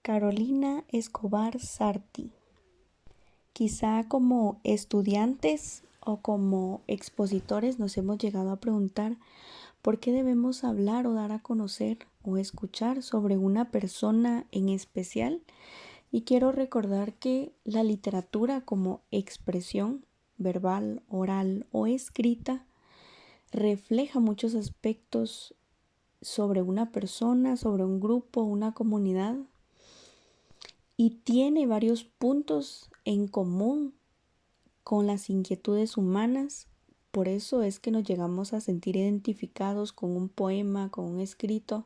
Carolina Escobar Sarti. Quizá como estudiantes o como expositores nos hemos llegado a preguntar por qué debemos hablar o dar a conocer o escuchar sobre una persona en especial. Y quiero recordar que la literatura como expresión verbal, oral o escrita refleja muchos aspectos sobre una persona, sobre un grupo, una comunidad, y tiene varios puntos en común con las inquietudes humanas. Por eso es que nos llegamos a sentir identificados con un poema, con un escrito,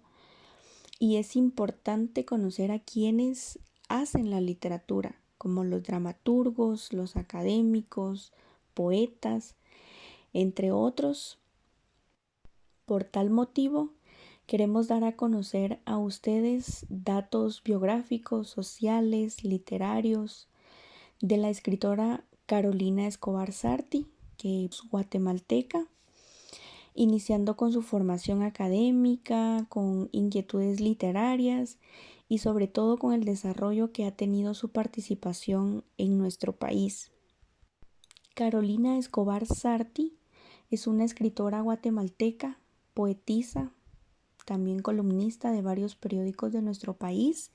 y es importante conocer a quienes hacen la literatura, como los dramaturgos, los académicos, poetas, entre otros. Por tal motivo, queremos dar a conocer a ustedes datos biográficos, sociales, literarios de la escritora Carolina Escobar Sarti, que es guatemalteca, iniciando con su formación académica, con inquietudes literarias y sobre todo con el desarrollo que ha tenido su participación en nuestro país. Carolina Escobar Sarti es una escritora guatemalteca, poetisa, también columnista de varios periódicos de nuestro país,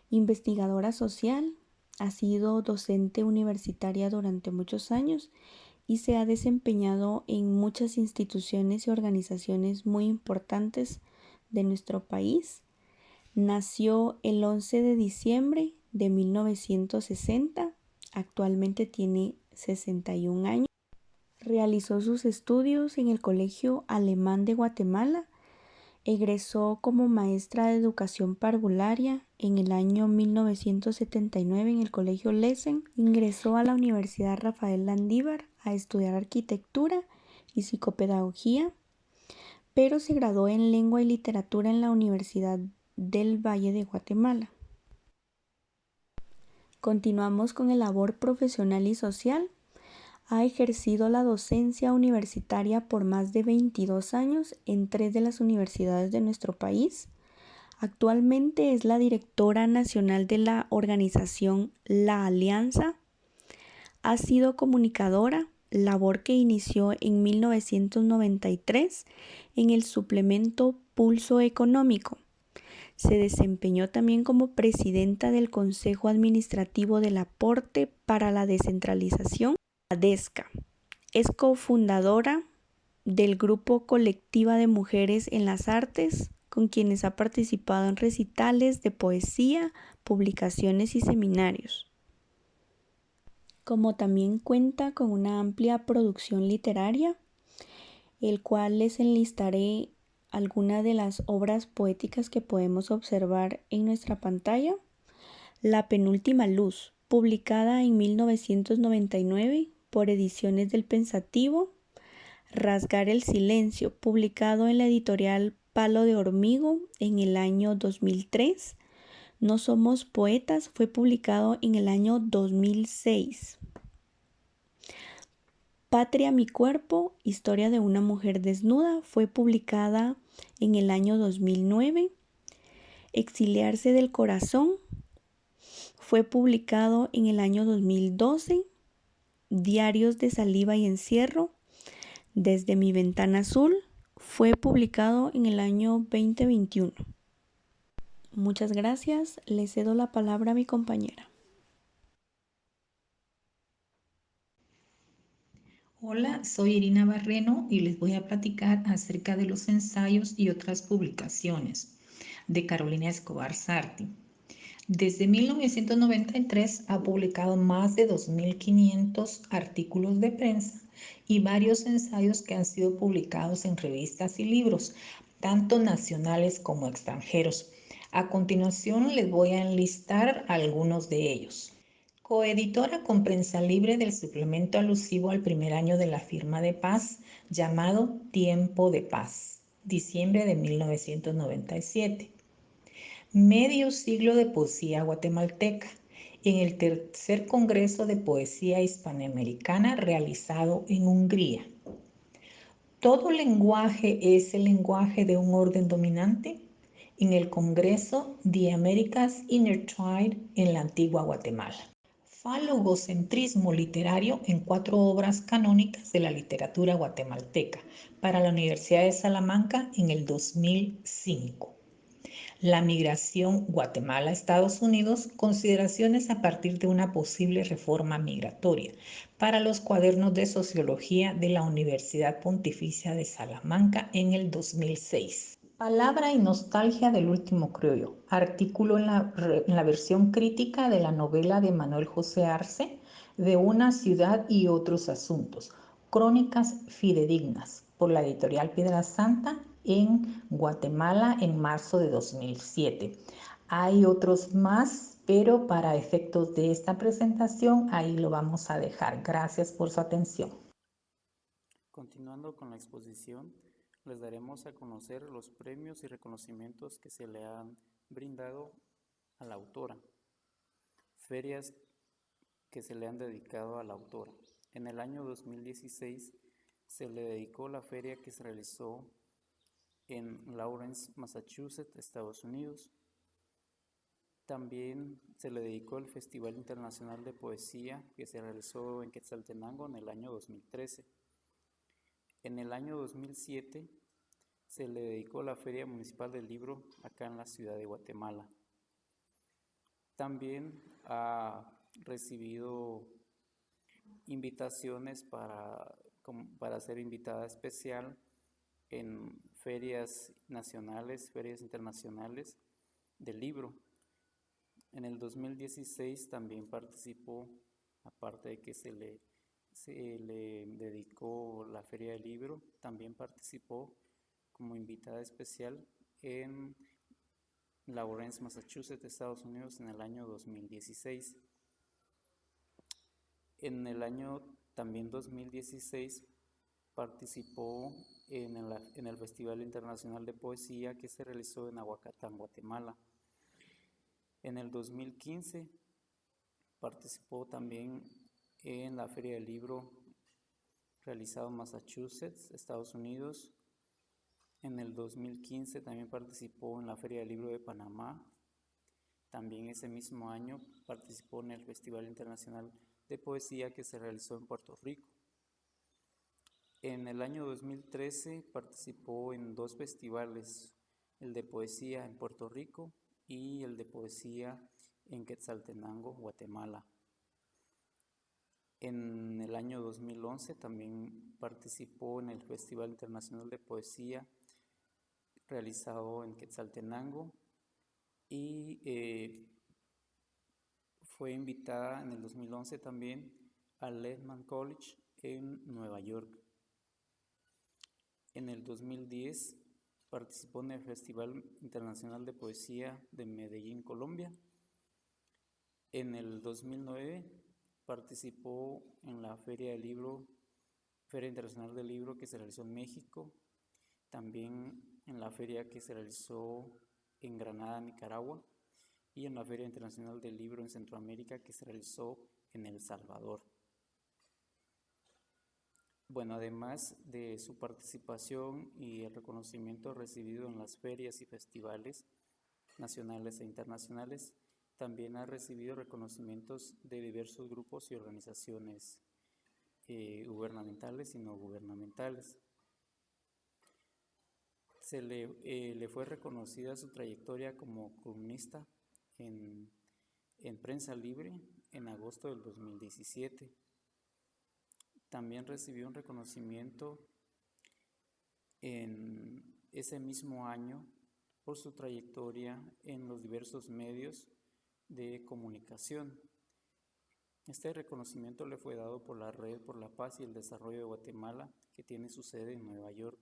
investigadora social, ha sido docente universitaria durante muchos años y se ha desempeñado en muchas instituciones y organizaciones muy importantes de nuestro país. Nació el 11 de diciembre de 1960, actualmente tiene 61 años. Realizó sus estudios en el Colegio Alemán de Guatemala. Egresó como maestra de educación parvularia en el año 1979 en el Colegio Lesen. Ingresó a la Universidad Rafael Landívar a estudiar arquitectura y psicopedagogía, pero se graduó en lengua y literatura en la Universidad del Valle de Guatemala. Continuamos con el labor profesional y social. Ha ejercido la docencia universitaria por más de 22 años en 3 de las universidades de nuestro país. Actualmente es la directora nacional de la organización La Alianza. Ha sido comunicadora, labor que inició en 1993 en el suplemento Pulso Económico. Se desempeñó también como presidenta del Consejo Administrativo del Aporte para la Descentralización, ADESCA. Es cofundadora del grupo Colectiva de Mujeres en las Artes, con quienes ha participado en recitales de poesía, publicaciones y seminarios. Como también cuenta con una amplia producción literaria, el cual les enlistaré algunas de las obras poéticas que podemos observar en nuestra pantalla. La penúltima luz, publicada en 1999 por Ediciones del Pensativo. Rasgar el silencio, publicado en la editorial Palo de Hormigo en el año 2003. No somos poetas, fue publicado en el año 2006. Patria, mi cuerpo, historia de una mujer desnuda, fue publicada en el año 2009. Exiliarse del corazón fue publicado en el año 2012. Diarios de saliva y encierro, desde mi ventana azul, fue publicado en el año 2021. Muchas gracias. Le cedo la palabra a mi compañera. Hola, soy Irina Barreno y les voy a platicar acerca de los ensayos y otras publicaciones de Carolina Escobar Sarti. Desde 1993 ha publicado más de 2.500 artículos de prensa y varios ensayos que han sido publicados en revistas y libros, tanto nacionales como extranjeros. A continuación les voy a enlistar algunos de ellos. Coeditora con Prensa Libre del suplemento alusivo al primer año de la firma de paz, llamado Tiempo de Paz, diciembre de 1997. Medio siglo de poesía guatemalteca, en el tercer Congreso de Poesía Hispanoamericana realizado en Hungría. ¿Todo lenguaje es el lenguaje de un orden dominante? en el Congreso de America's Intertwined en la antigua Guatemala. Falogocentrismo literario en 4 obras canónicas de la literatura guatemalteca para la Universidad de Salamanca en el 2005. La migración Guatemala-Estados Unidos, consideraciones a partir de una posible reforma migratoria, para los cuadernos de sociología de la Universidad Pontificia de Salamanca en el 2006. Palabra y nostalgia del último criollo, artículo en la versión crítica de la novela de Manuel José Arce, de una ciudad y otros asuntos, crónicas fidedignas, por la editorial Piedra Santa en Guatemala en marzo de 2007. Hay otros más, pero para efectos de esta presentación ahí lo vamos a dejar. Gracias por su atención. Continuando con la exposición, les daremos a conocer los premios y reconocimientos que se le han brindado a la autora, ferias que se le han dedicado a la autora. En el año 2016 se le dedicó la feria que se realizó en Lawrence, Massachusetts, Estados Unidos. También se le dedicó el Festival Internacional de Poesía que se realizó en Quetzaltenango en el año 2013. En el año 2007 se le dedicó la Feria Municipal del Libro acá en la ciudad de Guatemala. También ha recibido invitaciones para ser invitada especial en ferias nacionales, ferias internacionales del libro. En el 2016 también participó, aparte de que se le dedicó la Feria del Libro, también participó como invitada especial en Lawrence, Massachusetts, Estados Unidos en el año 2016. En el año también 2016 participó en el Festival Internacional de Poesía que se realizó en Aguacatán, Guatemala. En el 2015 participó también en la Feria del Libro realizado en Massachusetts, Estados Unidos. En el 2015 también participó en la Feria del Libro de Panamá. También ese mismo año participó en el Festival Internacional de Poesía que se realizó en Puerto Rico. En el año 2013 participó en 2 festivales, el de poesía en Puerto Rico y el de poesía en Quetzaltenango, Guatemala. En el año 2011 también participó en el Festival Internacional de Poesía realizado en Quetzaltenango y fue invitada en el 2011 también al Lehman College en Nueva York. En el 2010 participó en el Festival Internacional de Poesía de Medellín, Colombia. En el 2009 participó en la Feria Internacional del Libro que se realizó en México, también en la feria que se realizó en Granada, Nicaragua, y en la Feria Internacional del Libro en Centroamérica que se realizó en El Salvador. Bueno, además de su participación y el reconocimiento recibido en las ferias y festivales nacionales e internacionales, también ha recibido reconocimientos de diversos grupos y organizaciones gubernamentales y no gubernamentales. Le fue reconocida su trayectoria como columnista en Prensa Libre en agosto del 2017. También recibió un reconocimiento en ese mismo año por su trayectoria en los diversos medios de comunicación. Este reconocimiento le fue dado por la Red por la Paz y el Desarrollo de Guatemala, que tiene su sede en Nueva York.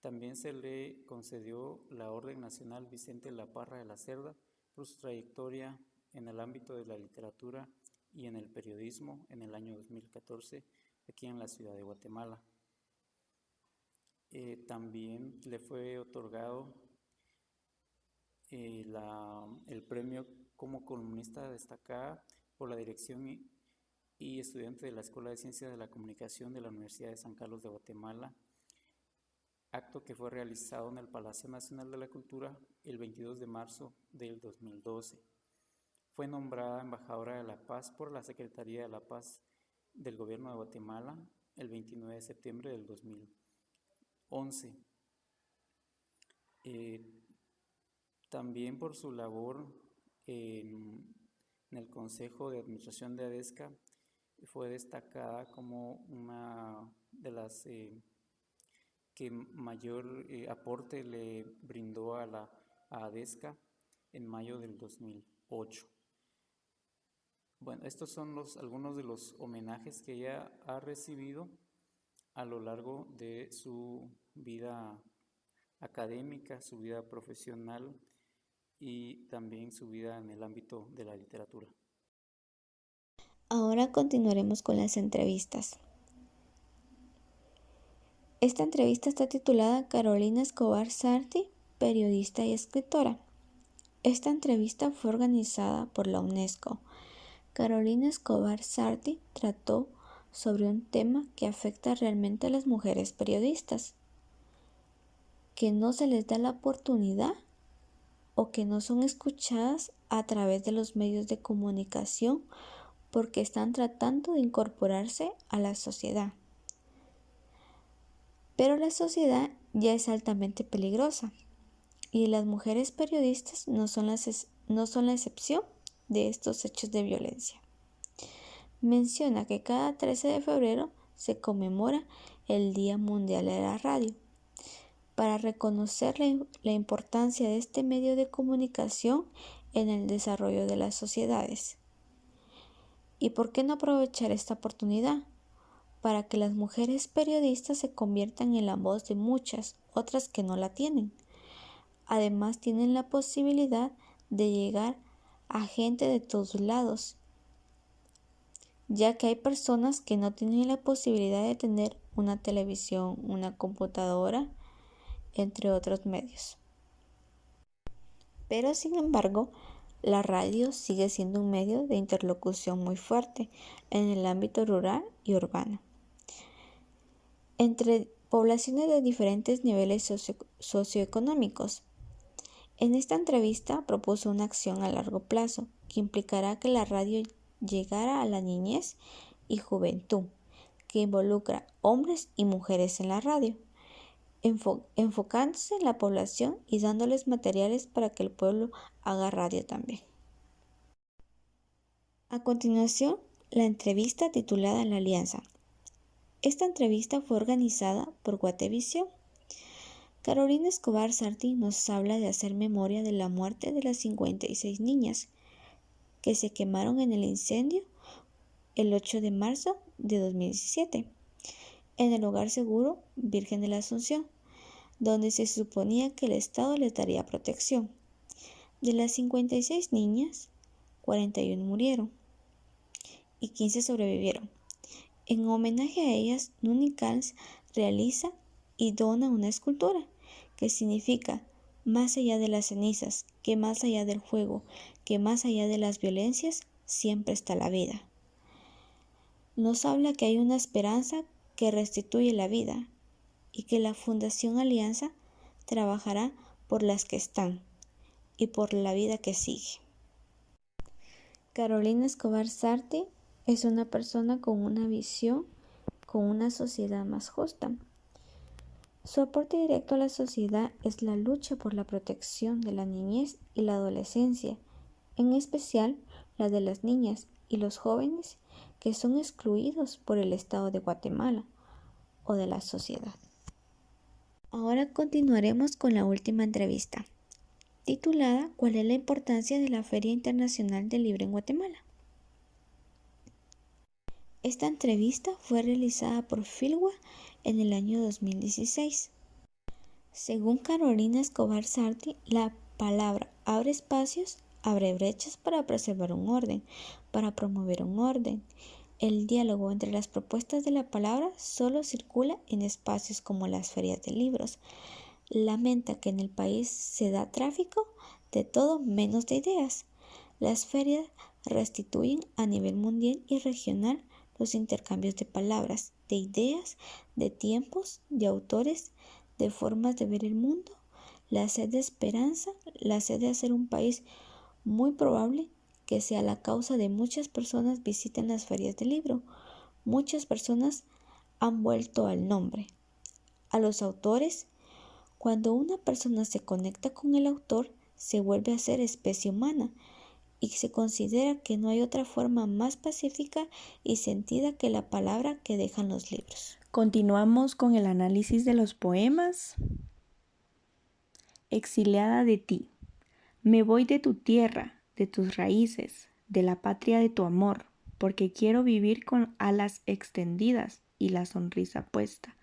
También se le concedió la Orden Nacional Vicente La Parra de la Cerda por su trayectoria en el ámbito de la literatura y en el periodismo en el año 2014 aquí en la ciudad de Guatemala. También le fue otorgado el premio como columnista destacada por la dirección y estudiante de la Escuela de Ciencias de la Comunicación de la Universidad de San Carlos de Guatemala acto que fue realizado en el Palacio Nacional de la Cultura el 22 de marzo del 2012. Fue nombrada embajadora de la paz por la Secretaría de la Paz del Gobierno de Guatemala el 29 de septiembre del 2011. También por su labor en el Consejo de Administración de ADESCA fue destacada como una de las que mayor aporte le brindó a ADESCA en mayo del 2008. Bueno, estos son algunos de los homenajes que ella ha recibido a lo largo de su vida académica, su vida profesional y también su vida en el ámbito de la literatura. Ahora continuaremos con las entrevistas. Esta entrevista está titulada Carolina Escobar Sarti, periodista y escritora. Esta entrevista fue organizada por la UNESCO. Carolina Escobar Sarti trató sobre un tema que afecta realmente a las mujeres periodistas, que no se les da la oportunidad o que no son escuchadas a través de los medios de comunicación porque están tratando de incorporarse a la sociedad. Pero la sociedad ya es altamente peligrosa y las mujeres periodistas no son la excepción de estos hechos de violencia. Menciona que cada 13 de febrero se conmemora el Día Mundial de la Radio para reconocer la importancia de este medio de comunicación en el desarrollo de las sociedades. ¿Y por qué no aprovechar esta oportunidad para que las mujeres periodistas se conviertan en la voz de muchas otras que no la tienen? Además, tienen la posibilidad de llegar a gente de todos lados, ya que hay personas que no tienen la posibilidad de tener una televisión, una computadora, entre otros medios. Pero sin embargo, la radio sigue siendo un medio de interlocución muy fuerte en el ámbito rural y urbano, entre poblaciones de diferentes niveles socioeconómicos. En esta entrevista propuso una acción a largo plazo que implicará que la radio llegara a la niñez y juventud, que involucra hombres y mujeres en la radio, enfocándose en la población y dándoles materiales para que el pueblo haga radio también. A continuación, la entrevista titulada La Alianza. Esta entrevista fue organizada por Guatevisión. Carolina Escobar Sarti nos habla de hacer memoria de la muerte de las 56 niñas que se quemaron en el incendio el 8 de marzo de 2017 en el Hogar Seguro Virgen de la Asunción, donde se suponía que el Estado les daría protección. De las 56 niñas, 41 murieron y 15 sobrevivieron. En homenaje a ellas, Nunicans realiza y dona una escultura que significa más allá de las cenizas, que más allá del fuego, que más allá de las violencias, siempre está la vida. Nos habla que hay una esperanza que restituye la vida y que la Fundación Alianza trabajará por las que están y por la vida que sigue. Carolina Escobar Sarti es una persona con una visión, con una sociedad más justa. Su aporte directo a la sociedad es la lucha por la protección de la niñez y la adolescencia, en especial la de las niñas y los jóvenes que son excluidos por el Estado de Guatemala o de la sociedad. Ahora continuaremos con la última entrevista, titulada ¿Cuál es la importancia de la Feria Internacional del Libro en Guatemala? Esta entrevista fue realizada por Filwa en el año 2016. Según Carolina Escobar Sarti, la palabra abre espacios, abre brechas para preservar un orden, para promover un orden. El diálogo entre las propuestas de la palabra solo circula en espacios como las ferias de libros. Lamenta que en el país se da tráfico de todo menos de ideas. Las ferias restituyen a nivel mundial y regional los intercambios de palabras, de ideas, de tiempos, de autores, de formas de ver el mundo, la sed de esperanza, la sed de hacer un país muy probable que sea la causa de muchas personas visiten las ferias del libro. Muchas personas han vuelto al nombre, a los autores. Cuando una persona se conecta con el autor, se vuelve a ser especie humana y se considera que no hay otra forma más pacífica y sentida que la palabra que dejan los libros. Continuamos con el análisis de los poemas. Exiliada de ti, me voy de tu tierra, de tus raíces, de la patria de tu amor, porque quiero vivir con alas extendidas y la sonrisa puesta.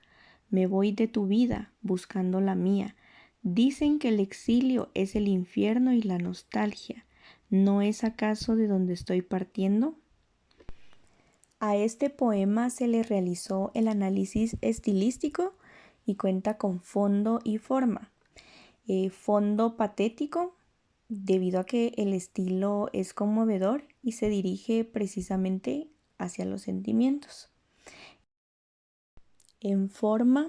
Me voy de tu vida buscando la mía. Dicen que el exilio es el infierno y la nostalgia. ¿No es acaso de donde estoy partiendo? A este poema se le realizó el análisis estilístico y cuenta con fondo y forma. Fondo patético, debido a que el estilo es conmovedor y se dirige precisamente hacia los sentimientos. En forma,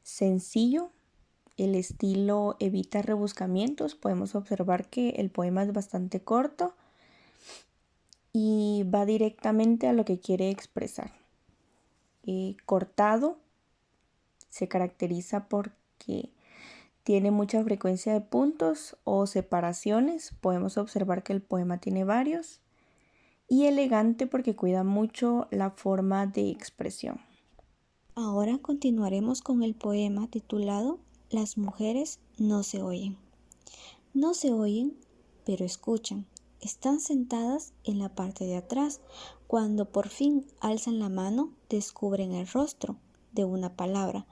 sencillo, el estilo evita rebuscamientos. Podemos observar que el poema es bastante corto y va directamente a lo que quiere expresar. Cortado, se caracteriza porque tiene mucha frecuencia de puntos o separaciones. Podemos observar que el poema tiene varios. Y elegante porque cuida mucho la forma de expresión. Ahora continuaremos con el poema titulado Las mujeres no se oyen. No se oyen, pero escuchan. Están sentadas en la parte de atrás. Cuando por fin alzan la mano, descubren el rostro de una palabra,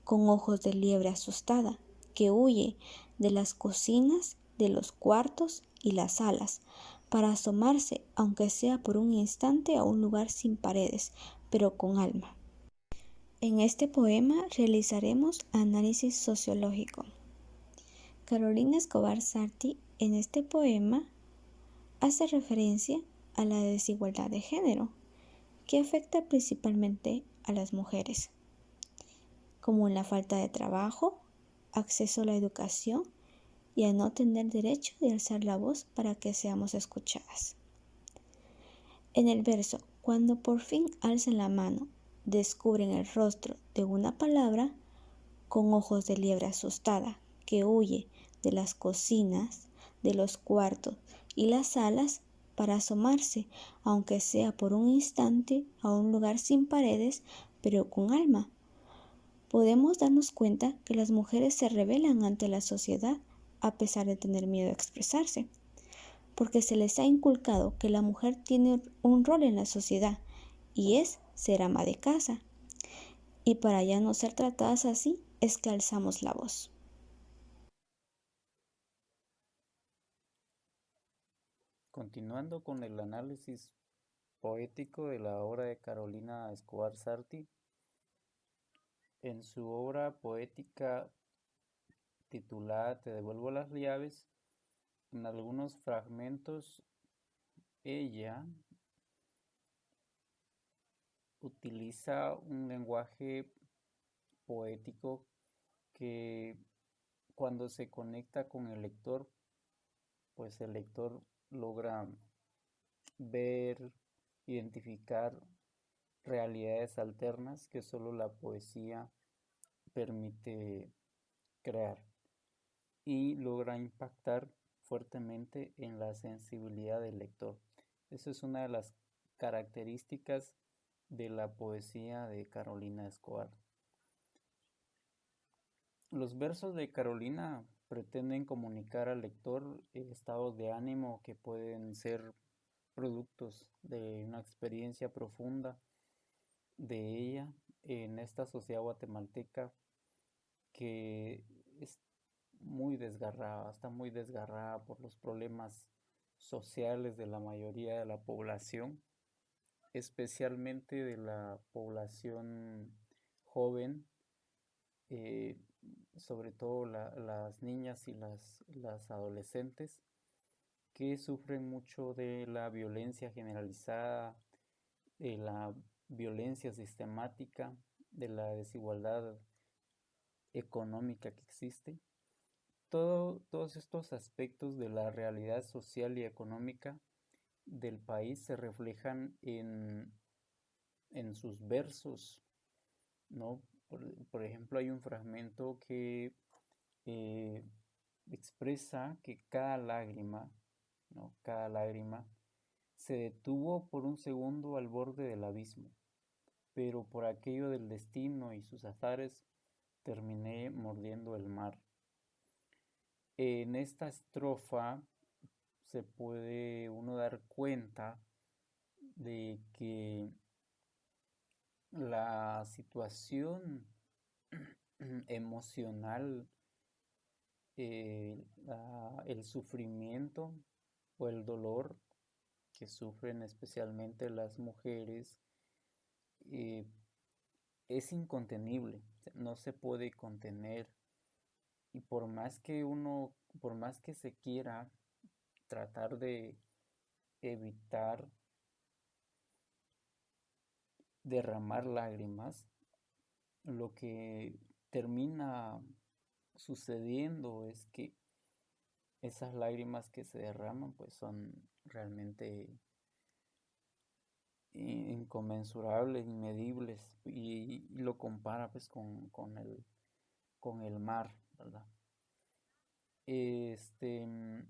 con ojos de liebre asustada, que huye de las cocinas, de los cuartos y las salas, para asomarse, aunque sea por un instante, a un lugar sin paredes, pero con alma. En este poema realizaremos análisis sociológico. Carolina Escobar Sarti en este poema hace referencia a la desigualdad de género, que afecta principalmente a las mujeres, como en la falta de trabajo, acceso a la educación y a no tener derecho de alzar la voz para que seamos escuchadas. En el verso, cuando por fin alzan la mano, descubren el rostro de una palabra, con ojos de liebre asustada, que huye de las cocinas, de los cuartos y las salas para asomarse, aunque sea por un instante, a un lugar sin paredes, pero con alma. Podemos darnos cuenta que las mujeres se rebelan ante la sociedad a pesar de tener miedo a expresarse, porque se les ha inculcado que la mujer tiene un rol en la sociedad y es ser ama de casa. Y para ya no ser tratadas así es que alzamos la voz. Continuando con el análisis poético de la obra de Carolina Escobar Sarti, en su obra poética titulada Te devuelvo las llaves, en algunos fragmentos ella utiliza un lenguaje poético que cuando se conecta con el lector, pues el lector logra ver, identificar realidades alternas que solo la poesía permite crear y logra impactar fuertemente en la sensibilidad del lector. Eso es una de las características de la poesía de Carolina Escobar. Los versos de Carolina pretenden comunicar al lector estados de ánimo que pueden ser productos de una experiencia profunda de ella en esta sociedad guatemalteca que es está muy desgarrada por los problemas sociales de la mayoría de la población, especialmente de la población joven, eh, sobre todo las niñas y las adolescentes, que sufren mucho de la violencia generalizada, de la violencia sistemática, de la desigualdad económica que existe. Todos estos aspectos de la realidad social y económica del país se reflejan en sus versos, ¿no? Por ejemplo, hay un fragmento que expresa que cada lágrima, ¿no? Cada lágrima se detuvo por un segundo al borde del abismo, pero por aquello del destino y sus azares terminé mordiendo el mar. En esta estrofa se puede uno dar cuenta de que la situación emocional, el sufrimiento o el dolor que sufren especialmente las mujeres eh, es incontenible, no se puede contener, y por más que se quiera tratar de evitar derramar lágrimas, lo que termina sucediendo es que esas lágrimas que se derraman pues son realmente inconmensurables, inmedibles, y lo compara pues con el mar, ¿verdad? El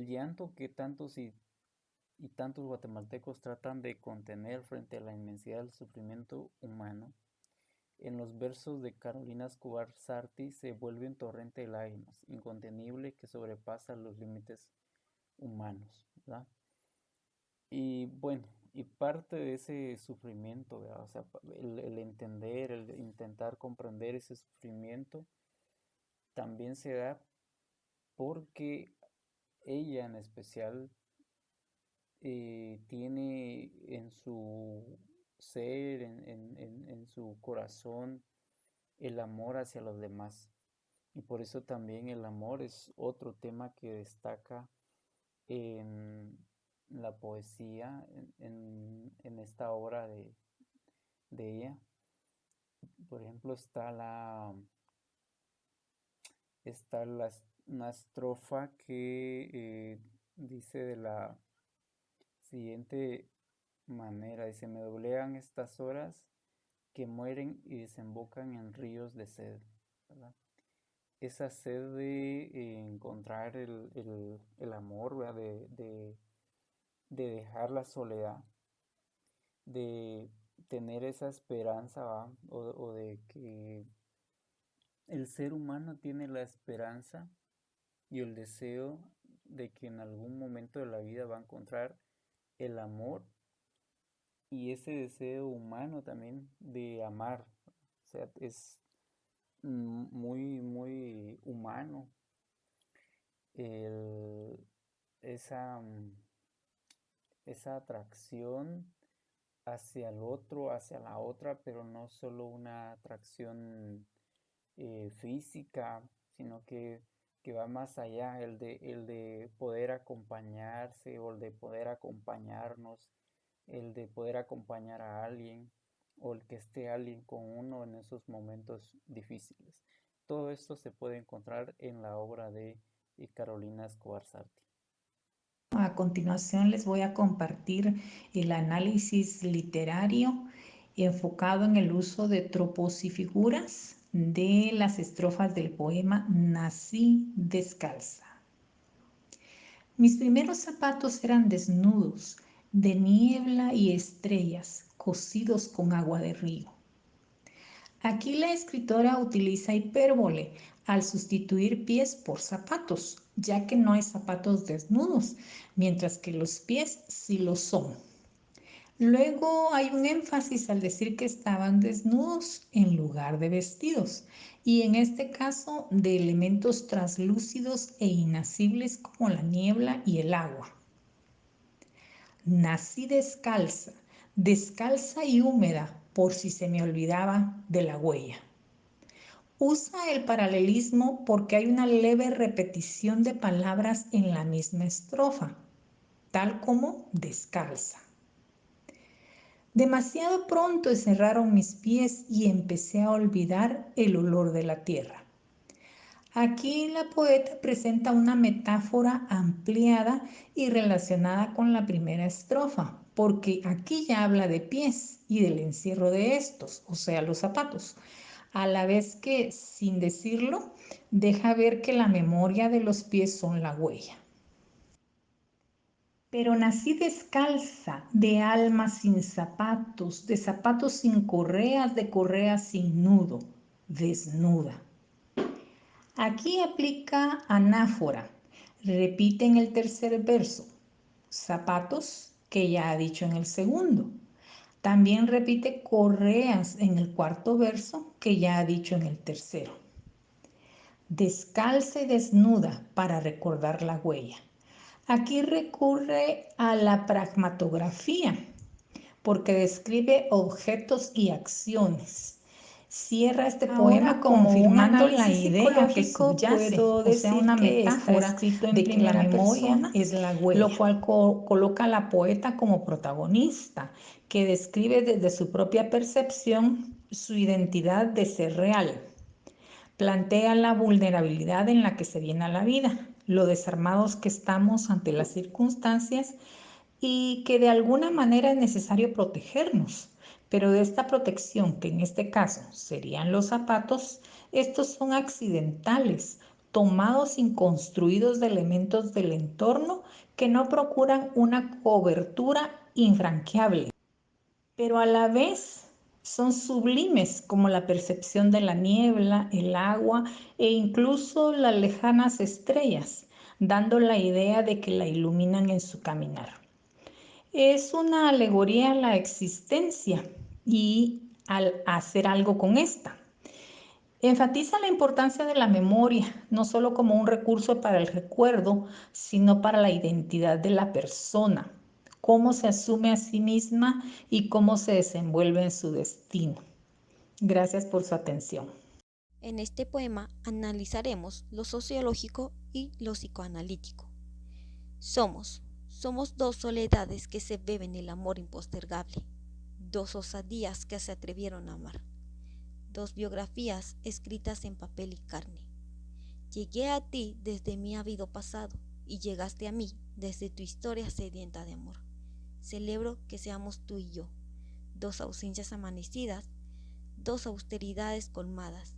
llanto que tantos y tantos guatemaltecos tratan de contener frente a la inmensidad del sufrimiento humano, en los versos de Carolina Escobar Sarti se vuelve un torrente de lágrimas, incontenible, que sobrepasa los límites humanos, ¿verdad? Y bueno, y parte de ese sufrimiento, ¿verdad? O sea, el entender, el intentar comprender ese sufrimiento, también se da porque ella en especial tiene en su ser, en su corazón, el amor hacia los demás. Y por eso también el amor es otro tema que destaca en la poesía, en esta obra de ella. Por ejemplo, una estrofa que dice de la siguiente manera, dice: me doblegan estas horas que mueren y desembocan en ríos de sed, ¿verdad? Esa sed de encontrar el amor, ¿verdad? De dejar la soledad, de tener esa esperanza, ¿va? O de que el ser humano tiene la esperanza y el deseo de que en algún momento de la vida va a encontrar el amor, y ese deseo humano también de amar. O sea, es muy, muy humano el, esa, esa atracción hacia el otro, hacia la otra, pero no solo una atracción física, sino que va más allá, el de poder acompañarse, o el de poder acompañarnos, el de poder acompañar a alguien, o el que esté alguien con uno en esos momentos difíciles. Todo esto se puede encontrar en la obra de Carolina Escobar Sarti. A continuación les voy a compartir el análisis literario enfocado en el uso de tropos y figuras de las estrofas del poema Nací descalza. Mis primeros zapatos eran desnudos, de niebla y estrellas, cocidos con agua de río. Aquí la escritora utiliza hipérbole al sustituir pies por zapatos, ya que no hay zapatos desnudos, mientras que los pies sí lo son. Luego hay un énfasis al decir que estaban desnudos en lugar de vestidos, y en este caso de elementos translúcidos e inacibles como la niebla y el agua. Nací descalza, descalza y húmeda, por si se me olvidaba de la huella. Usa el paralelismo porque hay una leve repetición de palabras en la misma estrofa, tal como descalza. Demasiado pronto encerraron mis pies y empecé a olvidar el olor de la tierra. Aquí la poeta presenta una metáfora ampliada y relacionada con la primera estrofa, porque aquí ya habla de pies y del encierro de estos, o sea, los zapatos, a la vez que, sin decirlo, deja ver que la memoria de los pies son la huella. Pero nací descalza, de alma sin zapatos, de zapatos sin correas, de correas sin nudo, desnuda. Aquí aplica anáfora. Repite en el tercer verso. Zapatos, que ya ha dicho en el segundo. También repite correas en el cuarto verso, que ya ha dicho en el tercero. Descalza y desnuda para recordar la huella. Aquí recurre a la pragmatografía, porque describe objetos y acciones. Cierra este poema confirmando la idea que subyace, o sea, una metáfora de que la memoria es la huella, lo cual coloca a la poeta como protagonista, que describe desde su propia percepción su identidad de ser real. Plantea la vulnerabilidad en la que se viene a la vida, lo desarmados que estamos ante las circunstancias y que de alguna manera es necesario protegernos. Pero de esta protección, que en este caso serían los zapatos, estos son accidentales, tomados y construidos de elementos del entorno que no procuran una cobertura infranqueable, pero a la vez son sublimes como la percepción de la niebla, el agua e incluso las lejanas estrellas, dando la idea de que la iluminan en su caminar. Es una alegoría a la existencia y al hacer algo con esta. Enfatiza la importancia de la memoria, no solo como un recurso para el recuerdo, sino para la identidad de la persona, cómo se asume a sí misma y cómo se desenvuelve en su destino. Gracias por su atención. En este poema analizaremos lo sociológico y lo psicoanalítico. Somos dos soledades que se beben el amor impostergable, dos osadías que se atrevieron a amar, dos biografías escritas en papel y carne. Llegué a ti desde mi ávido pasado y llegaste a mí desde tu historia sedienta de amor. Celebro que seamos tú y yo, dos ausencias amanecidas, dos austeridades colmadas,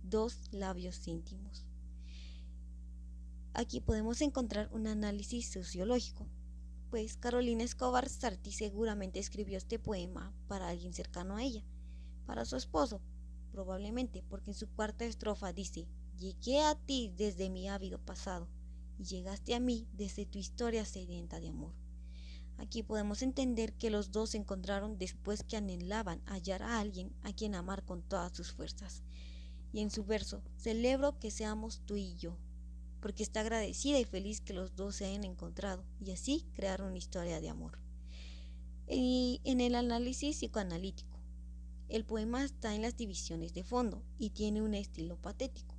dos labios íntimos. Aquí podemos encontrar un análisis sociológico, pues Carolina Escobar Sarti seguramente escribió este poema para alguien cercano a ella, para su esposo, probablemente porque en su cuarta estrofa dice: llegué a ti desde mi ávido pasado y llegaste a mí desde tu historia sedienta de amor. Aquí podemos entender que los dos se encontraron después que anhelaban hallar a alguien a quien amar con todas sus fuerzas. Y en su verso, celebro que seamos tú y yo, porque está agradecida y feliz que los dos se hayan encontrado y así crear una historia de amor. Y en el análisis psicoanalítico, el poema está en las divisiones de fondo y tiene un estilo patético,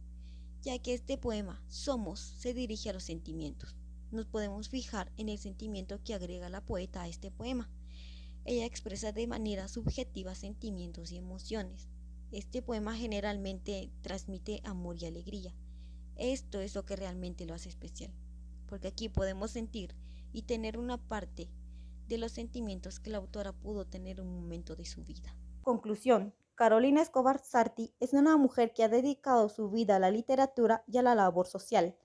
ya que este poema, Somos, se dirige a los sentimientos. Nos podemos fijar en el sentimiento que agrega la poeta a este poema. Ella expresa de manera subjetiva sentimientos y emociones. Este poema generalmente transmite amor y alegría. Esto es lo que realmente lo hace especial, porque aquí podemos sentir y tener una parte de los sentimientos que la autora pudo tener en un momento de su vida. Conclusión: Carolina Escobar Sarti es una mujer que ha dedicado su vida a la literatura y a la labor social.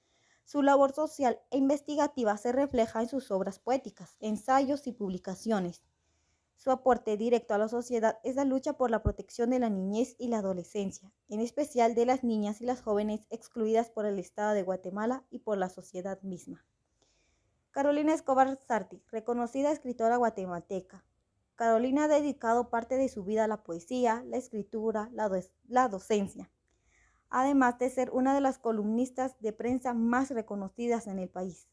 Su labor social e investigativa se refleja en sus obras poéticas, ensayos y publicaciones. Su aporte directo a la sociedad es la lucha por la protección de la niñez y la adolescencia, en especial de las niñas y las jóvenes excluidas por el Estado de Guatemala y por la sociedad misma. Carolina Escobar Sarti, reconocida escritora guatemalteca. Carolina ha dedicado parte de su vida a la poesía, la escritura, la docencia, además de ser una de las columnistas de prensa más reconocidas en el país.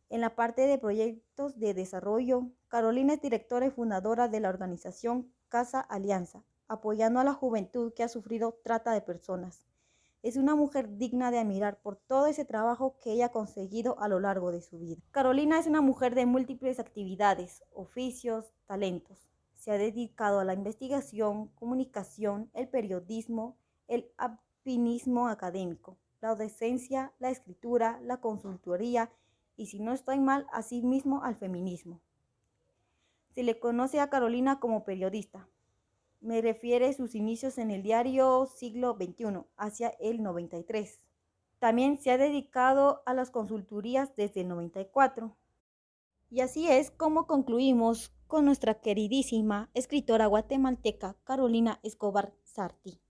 En la parte de proyectos de desarrollo, Carolina es directora y fundadora de la organización Casa Alianza, apoyando a la juventud que ha sufrido trata de personas. Es una mujer digna de admirar por todo ese trabajo que ella ha conseguido a lo largo de su vida. Carolina es una mujer de múltiples actividades, oficios, talentos. Se ha dedicado a la investigación, comunicación, el periodismo, el alpinismo académico, la docencia, la escritura, la consultoría y, si no estoy mal, asimismo al feminismo. Se le conoce a Carolina como periodista. Me refiere a sus inicios en el diario Siglo XXI, hacia el 93. También se ha dedicado a las consultorías desde el 94. Y así es como concluimos con nuestra queridísima escritora guatemalteca Carolina Escobar Sarti.